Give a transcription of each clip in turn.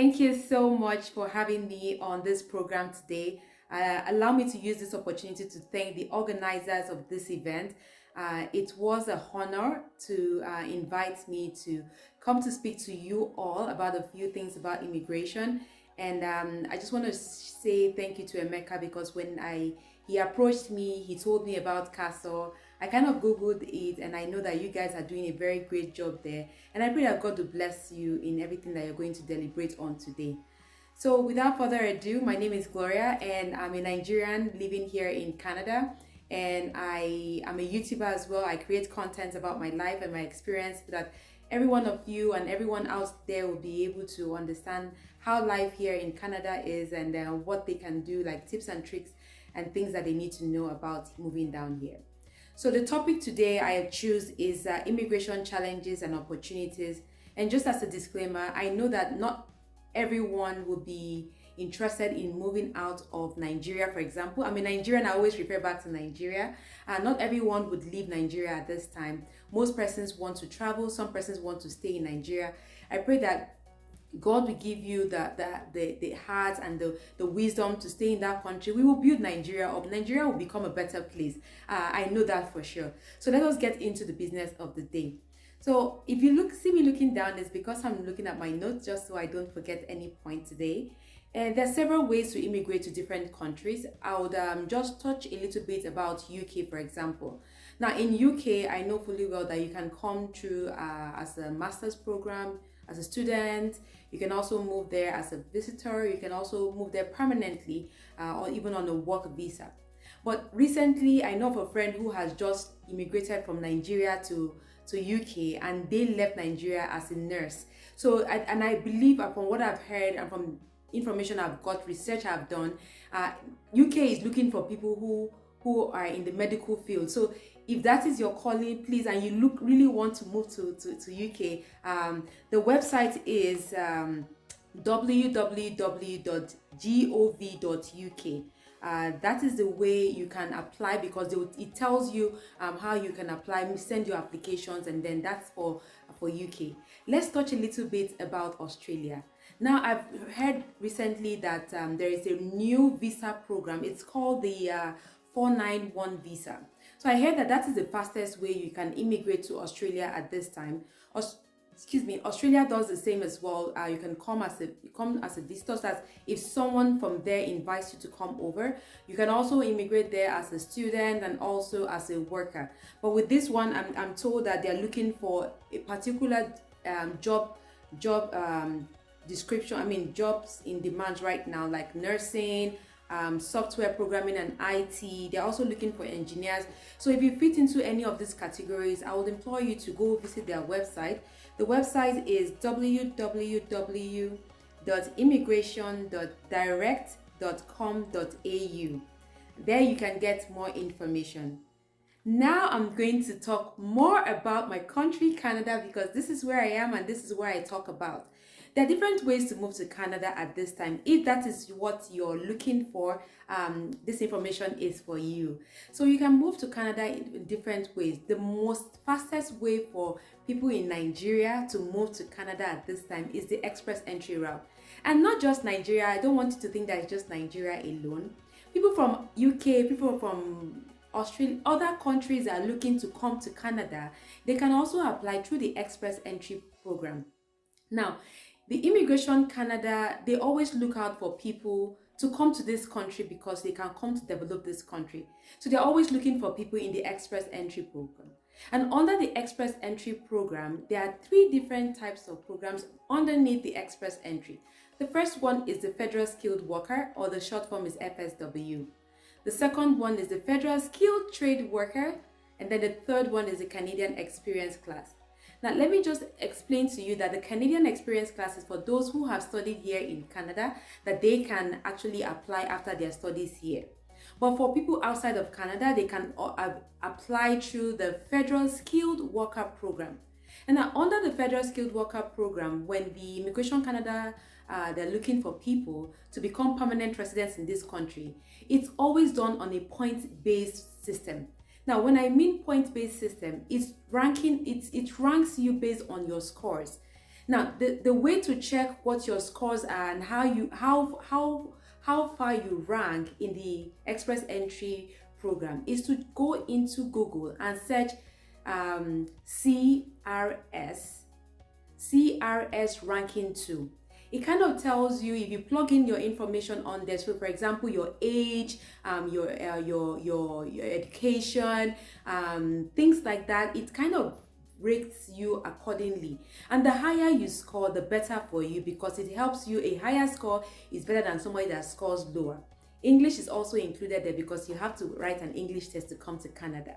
Thank you so much for having me on this program today. Allow me to use this opportunity to thank the organizers of this event. It was a honor to invite me to come to speak to you all about a few things about immigration. And I just want to say thank you to Emeka because when he approached me, he told me about Castle. I kind of Googled it and I know that you guys are doing a very great job there. And I pray that God will bless you in everything that you're going to deliberate on today. So without further ado, my name is Gloria and I'm a Nigerian living here in Canada. And I am a YouTuber as well. I create content about my life and my experience so that every one of you and everyone out there will be able to understand how life here in Canada is and what they can do, like tips and tricks and things that they need to know about moving down here. So the topic today I choose is immigration challenges and opportunities. And just as a disclaimer, I know that not everyone will be interested in moving out of Nigeria, for example. I'm a Nigerian, I always refer back to Nigeria. Not everyone would leave Nigeria at this time. Most persons want to travel, some persons want to stay in Nigeria. I pray that God will give you the heart and the wisdom to stay in that country. We will build Nigeria up. Nigeria will become a better place. I know that for sure. So let us get into the business of the day. So if you see me looking down, it's because I'm looking at my notes just so I don't forget any point today. And there are several ways to immigrate to different countries. I would just touch a little bit about UK, for example. Now in UK, I know fully well that you can come through as a master's program, as a student. You can also move there as a visitor. You can also move there permanently or even on a work visa. But recently, I know of a friend who has just immigrated from Nigeria to UK and they left Nigeria as a nurse. So, and I believe from what I've heard and from information I've got, research I've done, UK is looking for people who are in the medical field. So if that is your calling, please, and you really want to move to UK, the website is www.gov.uk. That is the way you can apply because it tells you how you can apply, send your applications, and then that's for UK. Let's touch a little bit about Australia. Now, I've heard recently that there is a new visa program. It's called the 491 visa. So I heard that is the fastest way you can immigrate to Australia at this time. Australia does the same as well. You can come as a visitor. So that if someone from there invites you to come over, you can also immigrate there as a student and also as a worker. But with this one, I'm told that they're looking for a particular job description. I mean, jobs in demand right now, like nursing, software programming and IT. They're also looking for engineers. So if you fit into any of these categories, I would implore you to go visit their website. The website is www.immigration.direct.com.au. There you can get more information. Now I'm going to talk more about my country, Canada, because this is where I am and this is where I talk about. There are different ways to move to Canada at this time. If that is what you're looking for, this information is for you. So you can move to Canada in different ways. The most fastest way for people in Nigeria to move to Canada at this time is the express entry route. And not just Nigeria. I don't want you to think that it's just Nigeria alone. People from UK, people from Australia, other countries are looking to come to Canada. They can also apply through the express entry program. Now, the Immigration Canada, they always look out for people to come to this country because they can come to develop this country. So they're always looking for people in the Express Entry program. And under the Express Entry program, there are 3 different types of programs underneath the Express Entry. The first one is the Federal Skilled Worker, or the short form is FSW. The second one is the Federal Skilled Trade Worker, and then the third one is the Canadian Experience Class. Now, let me just explain to you that the Canadian Experience Class is for those who have studied here in Canada, that they can actually apply after their studies here. But for people outside of Canada, they can apply through the Federal Skilled Worker Program. And now, under the Federal Skilled Worker Program, when the Immigration Canada, they're looking for people to become permanent residents in this country, it's always done on a point-based system. Now, when I mean point-based system, it's ranking, it ranks you based on your scores. Now, the way to check what your scores are and how far you rank in the express entry program is to go into Google and search CRS ranking 2. It kind of tells you, if you plug in your information on there, so for example your age, your education, things like that, it kind of rates you accordingly. And the higher you score, the better for you, because it helps you. A higher score is better than somebody that scores lower. English is also included there because you have to write an English test to come to Canada.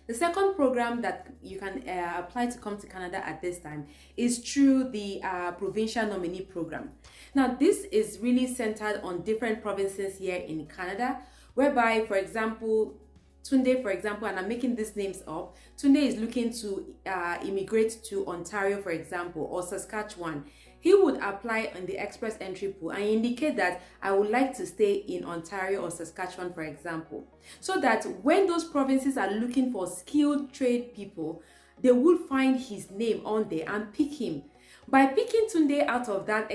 The second program that you can apply to come to Canada at this time is through the Provincial Nominee program. Now, this is really centered on different provinces here in Canada, whereby, for example, Tunde, for example, and I'm making these names up, Tunde is looking to immigrate to Ontario, for example, or Saskatchewan. He would apply on the express entry pool and indicate that I would like to stay in Ontario or Saskatchewan, for example, so that when those provinces are looking for skilled trade people, they will find his name on there and pick him. By picking Tunde out of that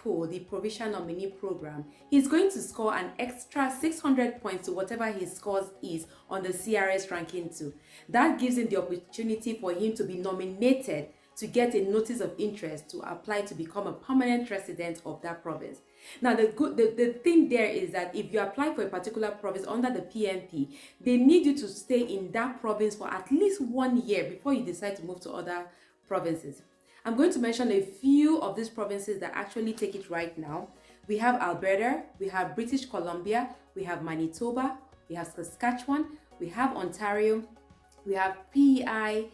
pool, the Provincial Nominee program, he's going to score an extra 600 points to whatever his scores is on the CRS ranking 2. That gives him the opportunity for him to be nominated to get a notice of interest to apply to become a permanent resident of that province. Now, the thing there is that if you apply for a particular province under the PNP, they need you to stay in that province for at least 1 year before you decide to move to other provinces. I'm going to mention a few of these provinces that actually take it right now. We have Alberta, we have British Columbia, we have Manitoba, we have Saskatchewan, we have Ontario, we have PEI,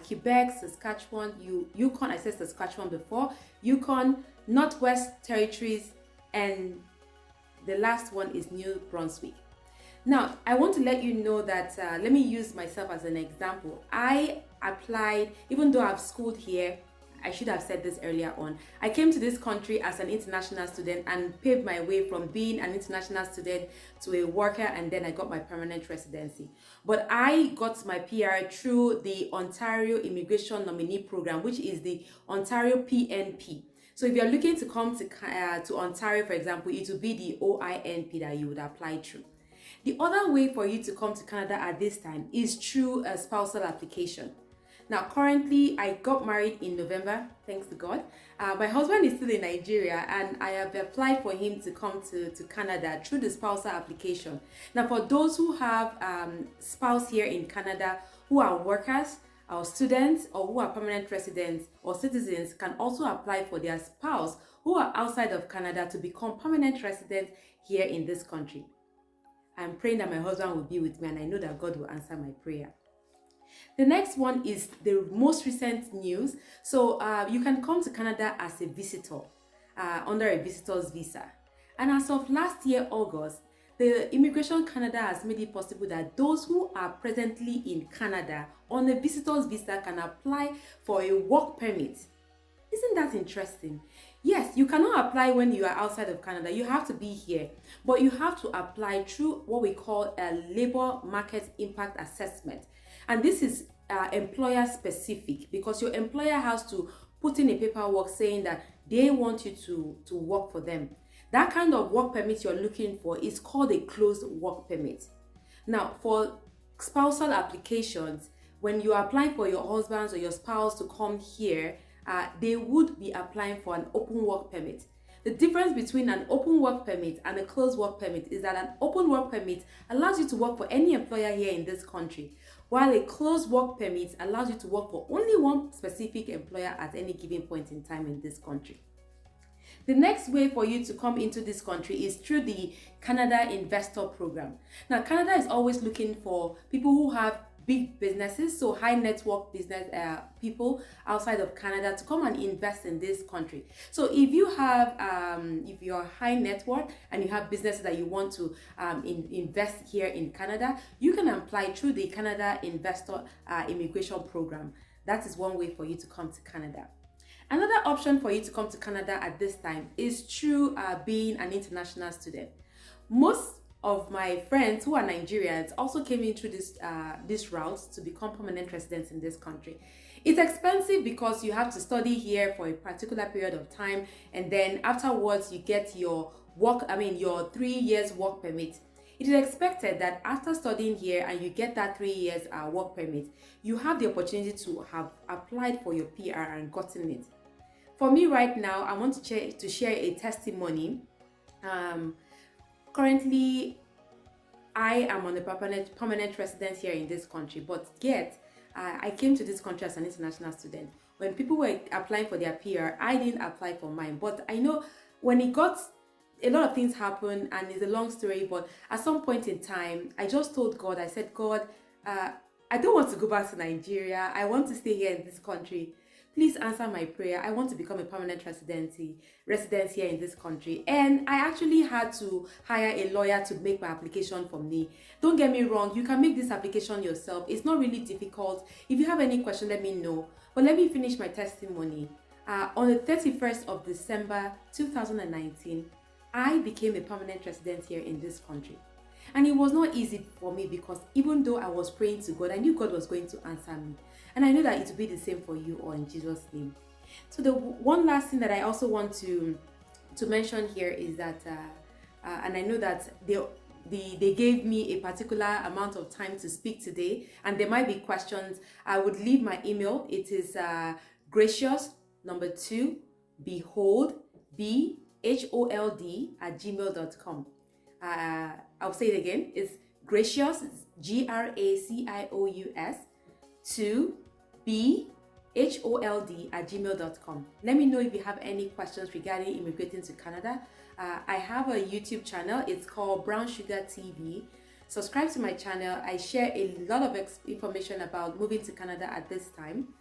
Quebec, Saskatchewan, Yukon, I said Saskatchewan before, Yukon, Northwest Territories, and the last one is New Brunswick. Now, I want to let you know that, let me use myself as an example. I applied, even though I've schooled here, I should have said this earlier on. I came to this country as an international student and paved my way from being an international student to a worker, and then I got my permanent residency. But I got my PR through the Ontario Immigration Nominee Program, which is the Ontario PNP. So if you're looking to come to Ontario, for example, it will be the OINP that you would apply through. The other way for you to come to Canada at this time is through a spousal application. Now, currently, I got married in November, thanks to God. My husband is still in Nigeria, and I have applied for him to come to Canada through the spousal application. Now, for those who have spouse here in Canada who are workers or students or who are permanent residents or citizens, can also apply for their spouse who are outside of Canada to become permanent residents here in this country. I'm praying that my husband will be with me, and I know that God will answer my prayer. The next one is the most recent news. So you can come to Canada as a visitor under a visitor's visa. And as of last year, August, the Immigration Canada has made it possible that those who are presently in Canada on a visitor's visa can apply for a work permit. Isn't that interesting? Yes, you cannot apply when you are outside of Canada. You have to be here, but you have to apply through what we call a labor market impact assessment. And this is employer specific, because your employer has to put in a paperwork saying that they want you to work for them. That kind of work permit you're looking for is called a closed work permit. Now, for spousal applications, when you are applying for your husband or your spouse to come here, they would be applying for an open work permit. The difference between an open work permit and a closed work permit is that an open work permit allows you to work for any employer here in this country, while a closed work permit allows you to work for only one specific employer at any given point in time in this country. The next way for you to come into this country is through the Canada Investor Program. Now, Canada is always looking for people who have big businesses, so high net worth business people outside of Canada, to come and invest in this country. So if you have, if you're high net worth and you have businesses that you want to invest here in Canada, you can apply through the Canada Investor Immigration Program. That is one way for you to come to Canada. Another option for you to come to Canada at this time is through being an international student. Most of my friends who are Nigerians also came in through this route to become permanent residents in this country. It's expensive because you have to study here for a particular period of time, and then afterwards you get your your 3 years work permit. It is expected that after studying here and you get that 3 years work permit, you have the opportunity to have applied for your PR and gotten it. For me right now, I want to share a testimony. Currently, I am on a permanent resident here in this country, but yet I came to this country as an international student. When people were applying for their PR, I didn't apply for mine. But I know when it got, a lot of things happen, and it's a long story, but at some point in time, I just told God, I said, God, I don't want to go back to Nigeria. I want to stay here in this country. Please answer my prayer. I want to become a permanent resident here in this country. And I actually had to hire a lawyer to make my application for me. Don't get me wrong, you can make this application yourself. It's not really difficult. If you have any question, let me know. But let me finish my testimony. On the 31st of December 2019, I became a permanent resident here in this country. And it was not easy for me because even though I was praying to God, I knew God was going to answer me. And I know that it will be the same for you all in Jesus' name. So the one last thing that I also want to mention here is that, and I know that they gave me a particular amount of time to speak today, and there might be questions. I would leave my email. It is gracious, number 2, behold, BHOLD@gmail.com. I'll say it again. It's gracious, GRACIOUS, 2 BHOLD@gmail.com. Let me know if you have any questions regarding immigrating to Canada. I have a YouTube channel. It's called Brown Sugar TV. Subscribe to my channel. I share a lot of information about moving to Canada at this time.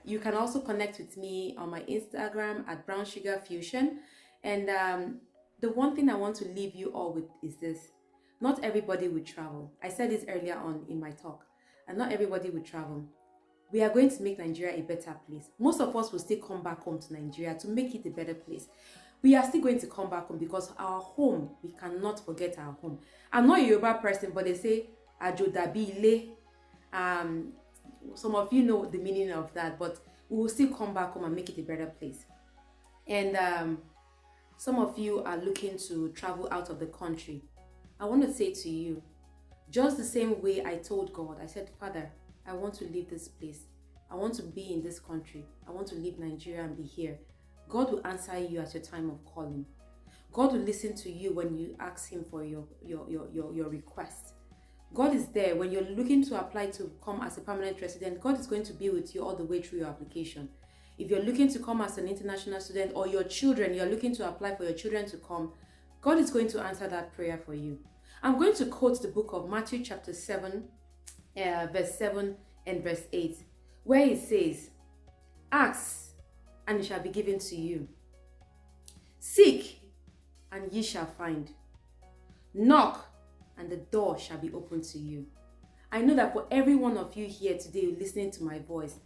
You can also connect with me on my Instagram at Brown Sugar Fusion. And the one thing I want to leave you all with is this. Not everybody will travel. I said this earlier on in my talk. And not everybody will travel. We are going to make Nigeria a better place. Most of us will still come back home to Nigeria to make it a better place. We are still going to come back home because our home, we cannot forget our home. I'm not a Yoruba person, but they say, Ajo dabi ile. Some of you know the meaning of that, but we will still come back home and make it a better place. And some of you are looking to travel out of the country. I want to say to you, just the same way I told God, I said, Father, I want to leave this place. I want to be in this country. I want to leave Nigeria and be here. God will answer you at your time of calling. God will listen to you when you ask Him for your request. God is there when you're looking to apply to come as a permanent resident. God is going to be with you all the way through your application. If you're looking to come as an international student, or your children, you're looking to apply for your children to come, God is going to answer that prayer for you. I'm going to quote the book of Matthew chapter 7, verse 7 and verse 8, where it says, ask, and it shall be given to you. Seek, and ye shall find. Knock, and the door shall be opened to you. I know that for every one of you here today listening to my voice,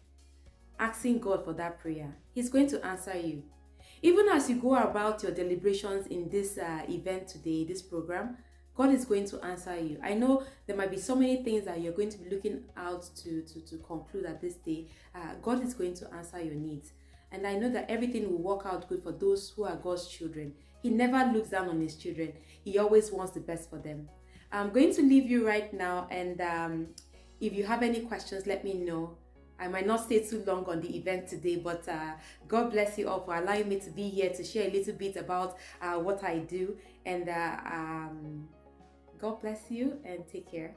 asking God for that prayer, He's going to answer you. Even as you go about your deliberations in this event today, this program, God is going to answer you. I know there might be so many things that you're going to be looking out to conclude at this day. God is going to answer your needs. And I know that everything will work out good for those who are God's children. He never looks down on His children. He always wants the best for them. I'm going to leave you right now. And if you have any questions, let me know. I might not stay too long on the event today, but God bless you all for allowing me to be here to share a little bit about what I do. And God bless you and take care.